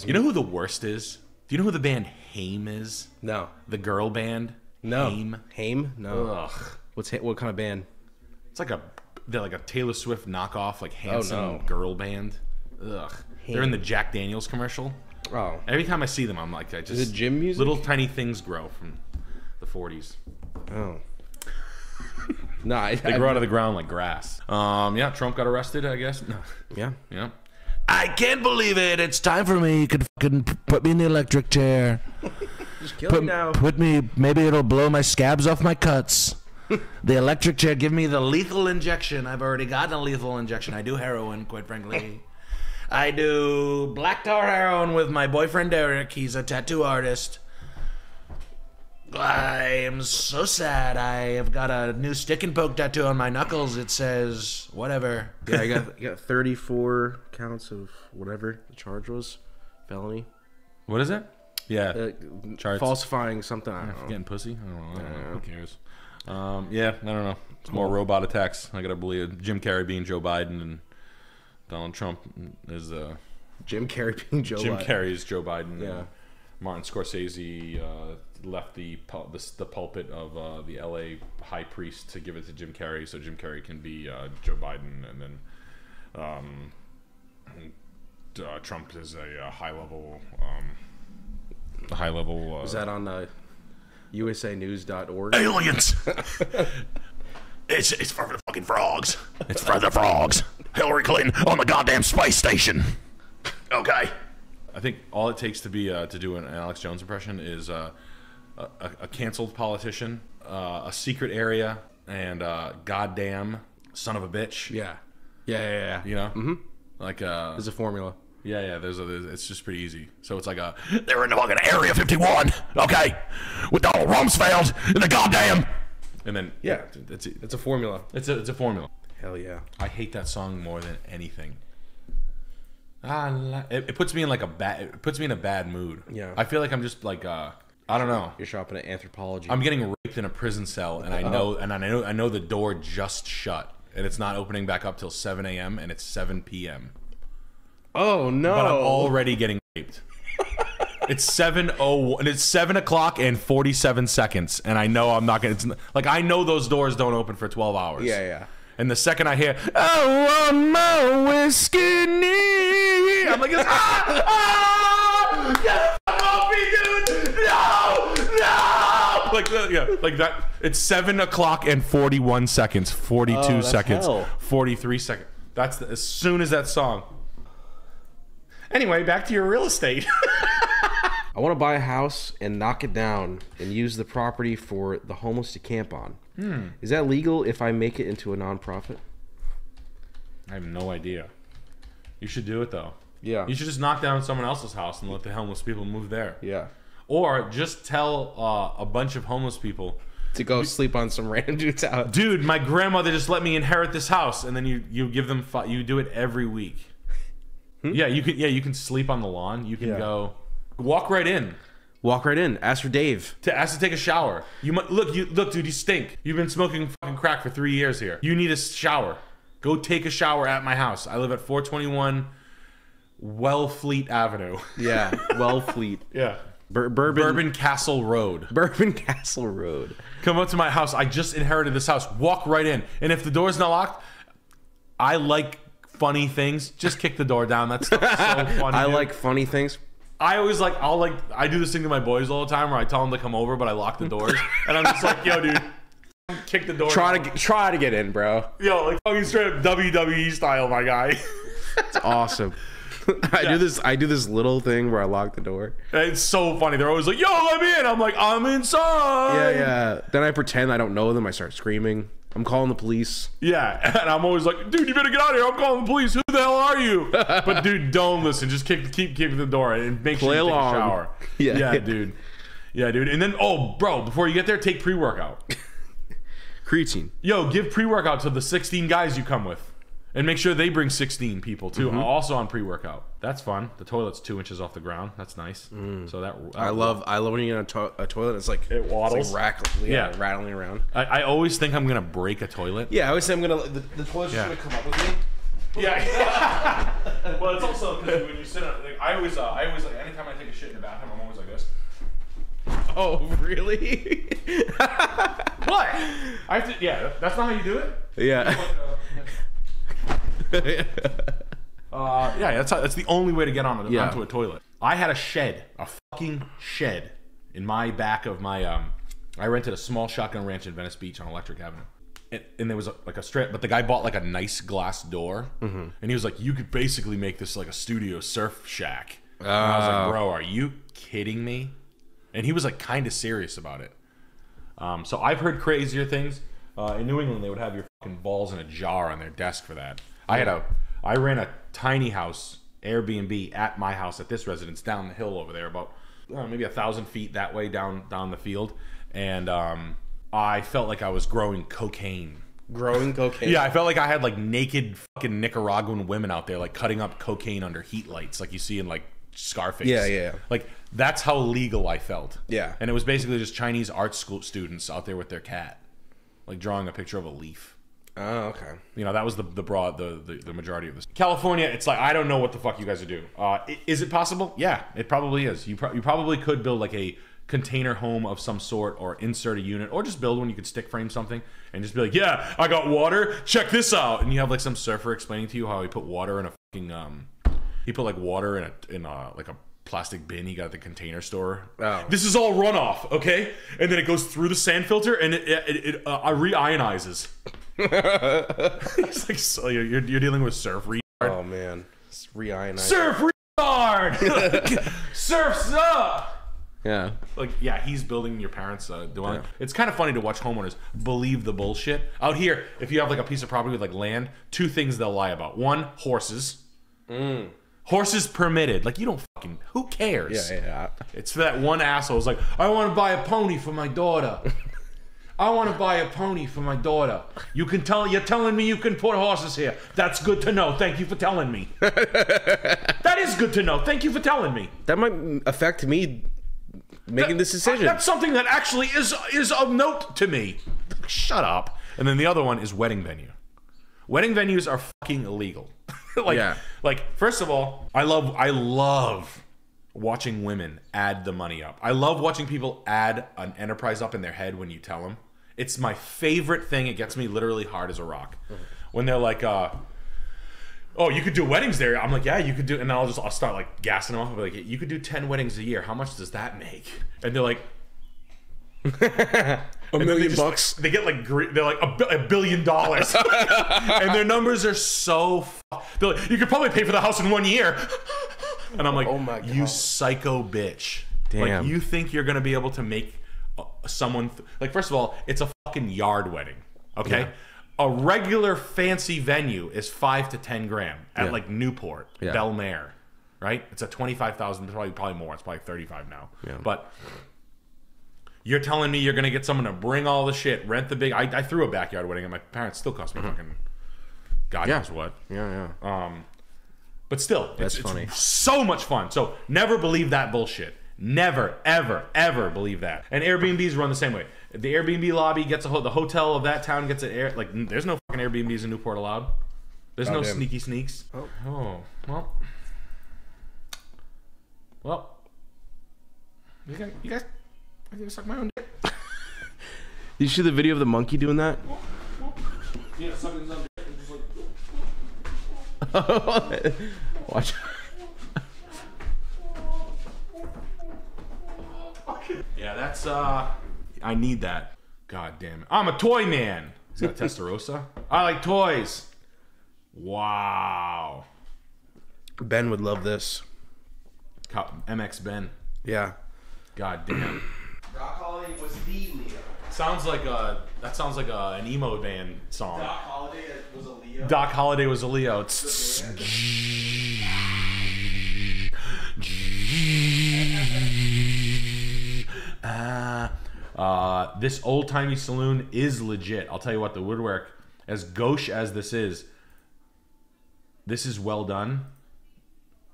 You know who the worst is? Do you know who the band Haim is? No. The girl band? No. Haim? Haim? No. Ugh. What kind of band? It's like they're like a Taylor Swift knockoff, like handsome girl band. Ugh. Haim. They're in the Jack Daniels commercial. Oh. Every time I see them, I'm like, Is it gym music? Little tiny things grow from the 40s. Oh. No, they grow out of the ground like grass. Yeah, Trump got arrested, I guess. Yeah. Yeah. I can't believe it. It's time for me. You could fucking put me in the electric chair. Just kill me now. Put me. Maybe it'll blow my scabs off my cuts. The electric chair. Give me the lethal injection. I've already gotten a lethal injection. I do heroin, quite frankly. I do black tar heroin with my boyfriend Derek. He's a tattoo artist. I am so sad. I have got a new stick and poke tattoo on my knuckles. It says whatever. Yeah, I got 34 counts of whatever the charge was, felony. What is it? Yeah, falsifying something. I don't know. Getting pussy. I don't know. Who cares? Yeah, I don't know. It's more robot attacks. I gotta believe Jim Carrey being Joe Biden and Donald Trump is Jim Carrey being Joe Biden. Jim Carrey is Joe Biden. Yeah. Martin Scorsese left the pulpit of the LA high priest to give it to Jim Carrey, so Jim Carrey can be Joe Biden, and then Trump is a high level. Was that on USAnews.org? Aliens. It's for the fucking frogs. It's for the frogs. Hillary Clinton on the goddamn space station. Okay. I think all it takes to be to do an Alex Jones impression is a canceled politician, a secret area, and goddamn son of a bitch. Yeah. You know, like there's a formula. Yeah. It's just pretty easy. So it's like they're in the fucking Area 51. Okay, with Donald Rumsfeld and the goddamn. And then it's a formula. It's a formula. Hell yeah. I hate that song more than anything. It puts me in like it puts me in a bad mood. Yeah. I feel like I'm just like I don't know. You're shopping at Anthropology. I'm getting raped in a prison cell, and I know the door just shut, and it's not opening back up till 7 a.m. and it's 7 p.m. Oh no! But I'm already getting raped. It's 7:01, and it's 7 o'clock and 47 seconds, and I know I'm not gonna. I know those doors don't open for 12 hours. Yeah. And the second I hear, "I want more whiskey," I'm like, get off me, dude! No! Like that. It's 7 o'clock and 41 seconds, 42 seconds, hell. 43 seconds. That's as soon as that song. Anyway, back to your real estate. I want to buy a house and knock it down and use the property for the homeless to camp on. Is that legal if I make it into a nonprofit? I have no idea. You should do it though. Yeah. You should just knock down someone else's house and let the homeless people move there. Yeah. Or just tell a bunch of homeless people to go sleep on some random dude's house. Dude, my grandmother just let me inherit this house, and then you give them you do it every week. Yeah, you can sleep on the lawn. You can go walk right in. Walk right in. Ask for Dave. Ask to take a shower. You might look, dude. You stink. You've been smoking fucking crack for 3 years here. You need a shower. Go take a shower at my house. I live at 421 Wellfleet Avenue. Yeah, Wellfleet. Yeah. Bourbon Castle Road. Bourbon Castle Road. Come up to my house. I just inherited this house. Walk right in. And if the door's not locked, I like funny things. Just kick the door down. That's so funny. I like funny things. I always I do this thing to my boys all the time where I tell them to come over, but I lock the doors. And I'm just like, yo, dude, kick the door. Try to get in, bro. Yo, like fucking straight up WWE style, my guy. It's awesome. I do this little thing where I lock the door. It's so funny. They're always like, yo, let me in. I'm like, I'm inside. Yeah. Then I pretend I don't know them. I start screaming. I'm calling the police. Yeah, and I'm always like, dude, you better get out of here. I'm calling the police. Who the hell are you? But dude, don't listen. Just keep kicking the door and make sure you take a shower. Yeah, dude. Yeah, dude. And then, bro, before you get there, take pre-workout. Creatine. Yo, give pre-workout to the 16 guys you come with. And make sure they bring 16 people too, also on pre-workout. That's fun. The toilet's 2 inches off the ground. That's nice. So that I love when you get a toilet. It's like it waddles, it's like rattling around. I always think I'm gonna break a toilet. Yeah, I always say the toilet's just gonna come up with me. Yeah. Well, it's also because when you sit on, like, I always like anytime I take a shit in the bathroom, I'm always like this. Oh, really? What? I have to. Yeah, that's not how you do it. Yeah. Yeah, that's the only way to get onto a toilet. I had a fucking shed, in my back of my I rented a small shotgun ranch in Venice Beach on Electric Avenue, and there was like a strip, but the guy bought like a nice glass door, and he was like, you could basically make this like a studio surf shack. And I was like, bro, are you kidding me? And he was like kind of serious about it. So I've heard crazier things. In New England, they would have your fucking balls in a jar on their desk for that. I ran a tiny house, Airbnb, at my house, at this residence, down the hill over there, about maybe 1,000 feet that way down the field. And I felt like I was growing cocaine. Growing cocaine? Yeah, I felt like I had like naked fucking Nicaraguan women out there like cutting up cocaine under heat lights like you see in like Scarface. Yeah. Like that's how legal I felt. Yeah. And it was basically just Chinese art school students out there with their cat, like drawing a picture of a leaf. Oh, okay. You know, that was the majority of this. California, it's like, I don't know what the fuck you guys are doing. Is it possible? Yeah, it probably is. You probably could build like a container home of some sort, or insert a unit, or just build one you could stick frame something and just be like, yeah, I got water, check this out. And you have like some surfer explaining to you how he put water in a fucking he put like water in like a plastic bin he got at the container store. Oh. This is all runoff, okay? And then it goes through the sand filter and it reionizes. It's like, so you're dealing with surf retard. Oh man, it's reionizing. Surf retard. Surf's up. Yeah. Like, yeah, he's building your parents' dwelling. Yeah. It's kind of funny to watch homeowners believe the bullshit. Out here, if you have like a piece of property with like land, two things they'll lie about. One, horses. Horses permitted. Like, you don't fucking, who cares? Yeah. It's for that one asshole who's like, I want to buy a pony for my daughter. I want to buy a pony for my daughter. You're telling me you can put horses here. That's good to know. Thank you for telling me. That is good to know. Thank you for telling me. That might affect me making this decision. That's something that actually is of note to me. Shut up. And then the other one is wedding venue. Wedding venues are fucking illegal. Like, first of all, I love watching women add the money up. I love watching people add an enterprise up in their head when you tell them. It's my favorite thing. It gets me literally hard as a rock. When they're like, oh, you could do weddings there. I'm like, yeah, you could do. And then I'll start like gassing them off. I'll be like, you could do 10 weddings a year. How much does that make? And they're like, $1 million bucks. They get like, they're like $1 billion. And their numbers are so, they're like, you could probably pay for the house in 1 year. And I'm like, oh my God, you psycho bitch. Damn. Like, you think you're going to be able to make someone, like, first of all, it's a fucking yard wedding. Okay. Yeah. A regular fancy venue is $5 to $10 grand at like Newport, Bel Air, right? It's a 25,000, probably more. It's probably 35 now. Yeah. But you're telling me you're gonna get someone to bring all the shit, rent the big. I threw a backyard wedding, and my parents still cost me fucking God knows what. Yeah. But still, that's funny. It's so much fun. So never believe that bullshit. Never, ever, ever believe that. And Airbnbs run the same way. The Airbnb lobby gets the hotel of that town gets an air. Like, there's no fucking Airbnbs in Newport allowed. There's no sneaky sneaks. Oh, well. You guys, I think I suck my own dick. Did you see the video of the monkey doing that? Yeah, sucking his own dick and just like. Watch. Yeah, that's I need that. God damn it. I'm a toy man. He's got a Testarossa. I like toys. Wow. Ben would love this. MX Ben. Yeah. God damn. Doc Holliday was the Leo. Sounds like an emo band song. Doc Holliday was a Leo. Doc Holliday was a Leo. This old-timey saloon is legit. I'll tell you what, the woodwork, as gauche as this is well done.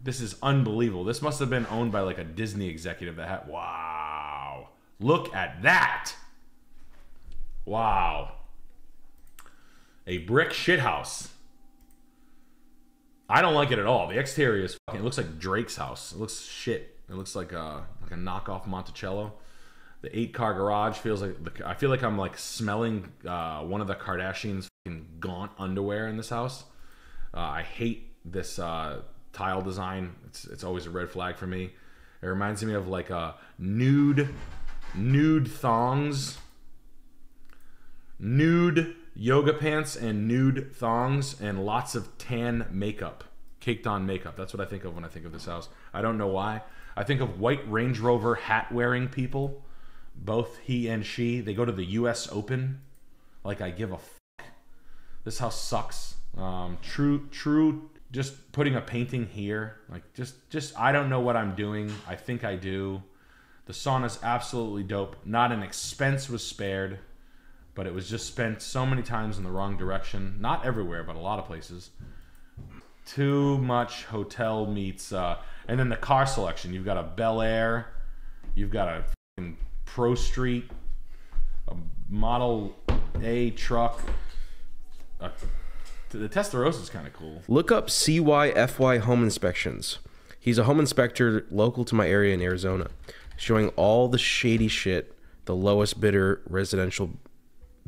This is unbelievable. This must have been owned by like a Disney executive that had, wow. Look at that. Wow. A brick shithouse. I don't like it at all. The exterior is fucking, it looks like Drake's house. It looks shit. It looks like a knockoff Monticello. The 8-car garage feels like, I feel like I'm like smelling one of the Kardashians' fucking gaunt underwear in this house. I hate this tile design. It's always a red flag for me. It reminds me of like nude thongs, nude yoga pants and nude thongs, and lots of tan makeup, caked on makeup. That's what I think of when I think of this house. I don't know why. I think of white Range Rover hat wearing people. Both he and she, they go to the US Open. Like, I give a fuck. This house sucks. True, just putting a painting here. Like, just I don't know what I'm doing. I think I do. The sauna's absolutely dope. Not an expense was spared, but it was just spent so many times in the wrong direction. Not everywhere, but a lot of places. Too much hotel meets, and then the car selection. You've got a Bel Air, you've got a fucking Pro Street, a Model A truck. The Testarossa is kind of cool. Look up CYFY Home Inspections. He's a home inspector local to my area in Arizona, showing all the shady shit the lowest bidder residential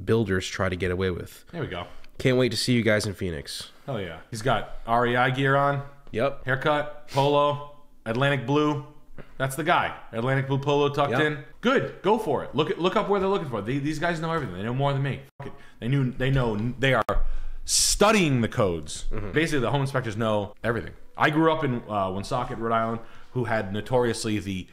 builders try to get away with. There we go. Can't wait to see you guys in Phoenix. Hell yeah. He's got REI gear on. Yep. Haircut, polo, Atlantic blue. That's the guy. Atlantic blue polo tucked in. Good. Go for it. Look up where they're looking for. These guys know everything. They know more than me. Fuck it. They are studying the codes. Basically, the home inspectors know everything. I grew up in Woonsocket, Rhode Island, who had notoriously the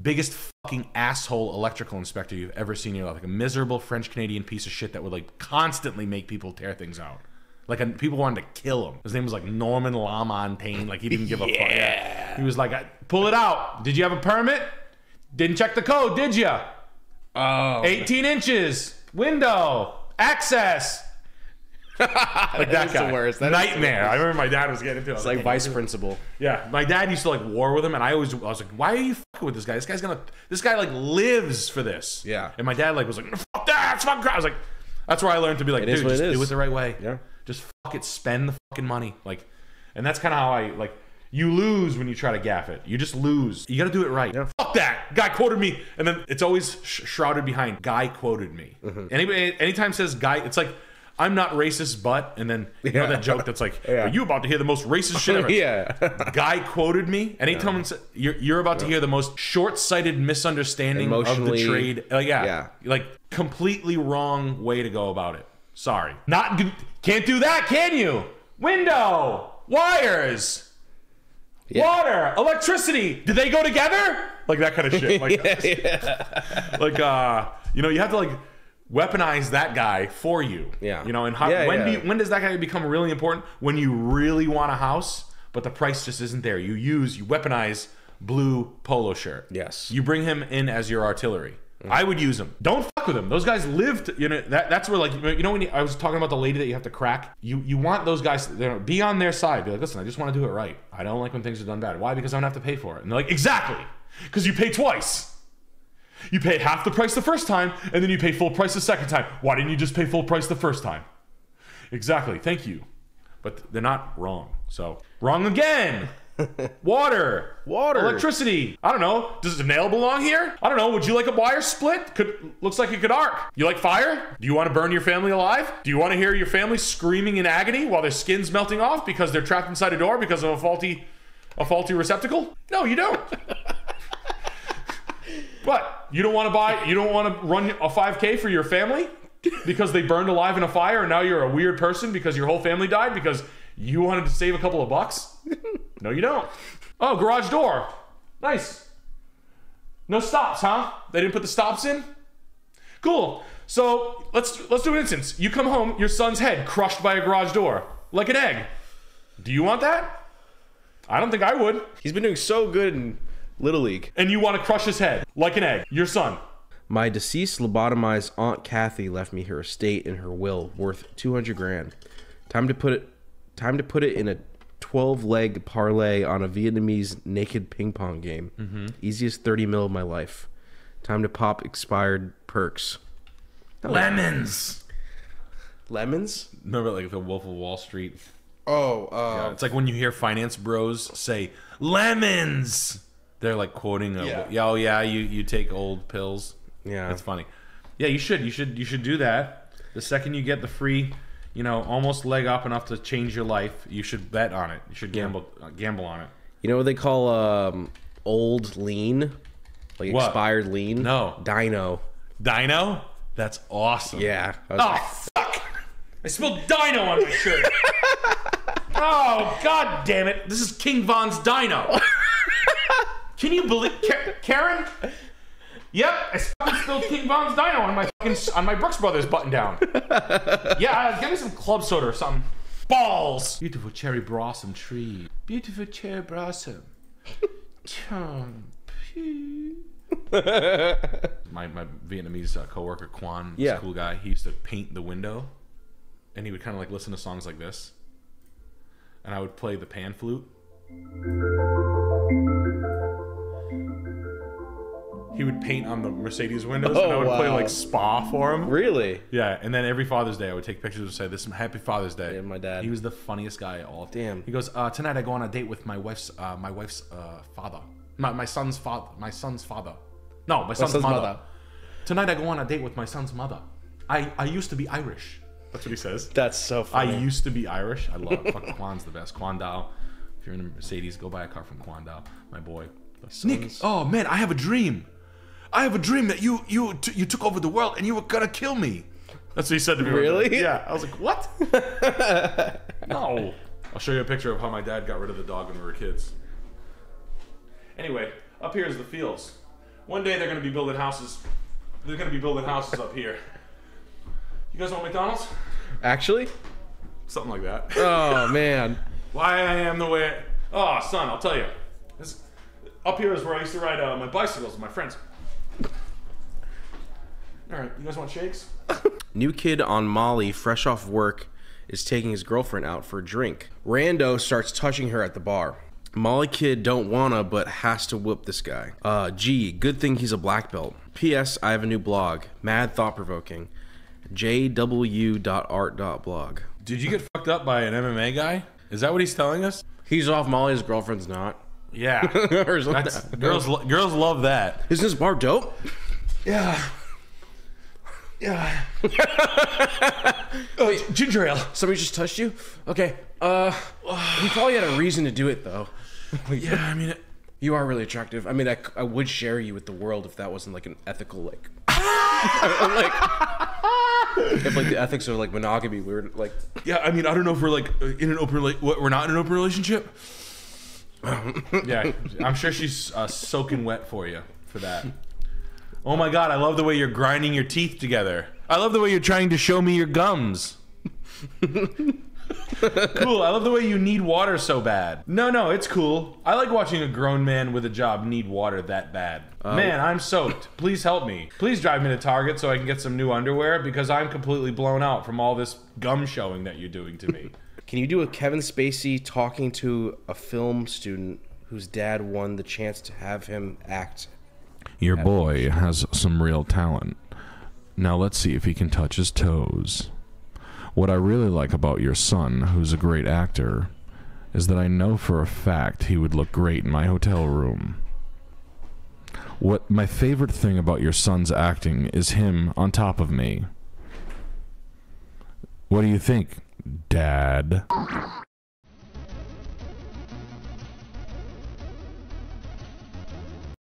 biggest fucking asshole electrical inspector you've ever seen in your life. Like a miserable French-Canadian piece of shit that would like constantly make people tear things out. Like people wanted to kill him. His name was like Norman LaMontagne. Like he didn't give a fuck. Yeah. He was like, pull it out. Did you have a permit? Didn't check the code, did you? Oh. 18 inches. Window. Access. Like that guy. The worst. Nightmare. I remember my dad was getting into it. It's like vice principal. Yeah, my dad used to like war with him, and I was like, "Why are you fucking with this guy? This guy like lives for this." Yeah. And my dad like was like, "Fuck that! It's fucking crap." I was like, "That's where I learned to be like, dude, just do it the right way. Yeah. Just fuck it, spend the fucking money." Like, and that's kind of how I like. You lose when you try to gaff it. You just lose. You got to do it right. Yeah. Fuck that. Guy quoted me, and then it's always shrouded behind guy quoted me. Anytime it says guy, it's like, I'm not racist, but, and then you know that joke that's like, are you about to hear the most racist shit ever? Yeah. Guy quoted me. Anytime you're about to hear the most short-sighted misunderstanding of the trade. Like completely wrong way to go about it. Sorry. Can't do that, can you? Window, wires, water, electricity. Did they go together? Like that kind of shit. Like, you have to like weaponize that guy for you. Yeah. You know, and when does that guy become really important? When you really want a house, but the price just isn't there. You weaponize blue polo shirt. Yes. You bring him in as your artillery. I would use him. Don't fuck with him. Those guys lived, that's where like, when I was talking about the lady that you have to crack, you want those guys to be on their side. Be like, listen, I just want to do it right. I don't like when things are done bad. Why? Because I don't have to pay for it. And they're like, exactly. Because you pay twice. You pay half the price the first time, and then you pay full price the second time. Why didn't you just pay full price the first time? Exactly. Thank you. But they're not wrong. So, wrong again. Water. Electricity. I don't know. Does the nail belong here? I don't know. Would you like a wire split? Looks like it could arc. You like fire? Do you want to burn your family alive? Do you want to hear your family screaming in agony while their skin's melting off because they're trapped inside a door because of a faulty receptacle? No, you don't. What? You don't want to run a 5K for your family because they burned alive in a fire and now you're a weird person because your whole family died because you wanted to save a couple of bucks? No, you don't. Oh, garage door. Nice. No stops, huh? They didn't put the stops in? Cool. So let's do an instance. You come home, your son's head crushed by a garage door. Like an egg. Do you want that? I don't think I would. He's been doing so good in Little League. And you want to crush his head like an egg. Your son. My deceased lobotomized Aunt Kathy left me her estate and her will worth $200,000. Time to put it in a 12-leg parlay on a Vietnamese naked ping pong game. Easiest 30 mil of my life. Time to pop expired perks. Lemons. Lemons? Remember like the Wolf of Wall Street Yeah, it's like when you hear finance bros say lemons. They're like quoting you take old pills. Yeah. That's funny. Yeah, you should do that. The second you get the free, almost leg up enough to change your life, you should bet on it. You should gamble on it. You know what they call old lean? Like what? Expired lean? No. Dino. Dino? That's awesome. Yeah. Fuck! I spilled Dino on my shirt. Oh, god damn it. This is King Von's Dino. Can you believe Karen? Yep, I spilled King Von's Dino on my Brooks Brothers button down. Yeah, give me some club soda or something. Balls. Beautiful cherry blossom tree. Beautiful cherry blossom. my Vietnamese coworker Quan, this cool guy. He used to paint the window, and he would kind of like listen to songs like this, and I would play the pan flute. He would paint on the Mercedes windows, and I would play like Spa for him. Really? Yeah, and then every Father's Day, I would take pictures and say, "This is Happy Father's Day." Yeah, my dad. He was the funniest guy of all. Damn. He goes, "Tonight I go on a date with my wife's father, my son's father, my son's father. No, my son's mother. Tonight I go on a date with my son's mother. I used to be Irish." That's what he says. That's so funny. I used to be Irish. I love it. Fucking Quan's the best. Quan Dow. If you're in a Mercedes, go buy a car from Quan Dow, my boy. Nick, oh man, I have a dream. I have a dream that you took over the world and you were gonna kill me. That's what he said to me. Really? Yeah. I was like, what? No. I'll show you a picture of how my dad got rid of the dog when we were kids. Anyway, up here is the fields. One day they're gonna be building houses. They're gonna be building houses up here. You guys want McDonald's? Actually? Something like that. Oh man. Why I am the way. Oh, son, I'll tell you. Up here is where I used to ride my bicycles with my friends. All right, you guys want shakes? New kid on Molly, fresh off work, is taking his girlfriend out for a drink. Rando starts touching her at the bar. Molly kid don't wanna, but has to whoop this guy. Gee, good thing he's a black belt. P.S. I have a new blog. Mad thought-provoking. jw.art.blog. Did you get fucked up by an MMA guy? Is that what he's telling us? He's off Molly, his girlfriend's not. Yeah. Girls love that. Isn't this bar dope? Yeah. Yeah. Ginger ale. Somebody just touched you? Okay. He probably had a reason to do it, though. Yeah, I mean... You are really attractive. I mean, I would share you with the world if that wasn't, like, an ethical, like... if, like, the ethics of, like, monogamy were, like... Yeah, I mean, I don't know if we're, like, in an open... we're not in an open relationship? Yeah, I'm sure she's soaking wet for you for that. Oh my god, I love the way you're grinding your teeth together. I love the way you're trying to show me your gums. Cool, I love the way you need water so bad. No, it's cool. I like watching a grown man with a job need water that bad. Man, I'm soaked. Please help me. Please drive me to Target so I can get some new underwear because I'm completely blown out from all this gum showing that you're doing to me. Can you do a Kevin Spacey talking to a film student whose dad won the chance to have him act? Your boy has some real talent. Now let's see if he can touch his toes. What I really like about your son, who's a great actor, is that I know for a fact he would look great in my hotel room. What my favorite thing about your son's acting is him on top of me. What do you think, Dad?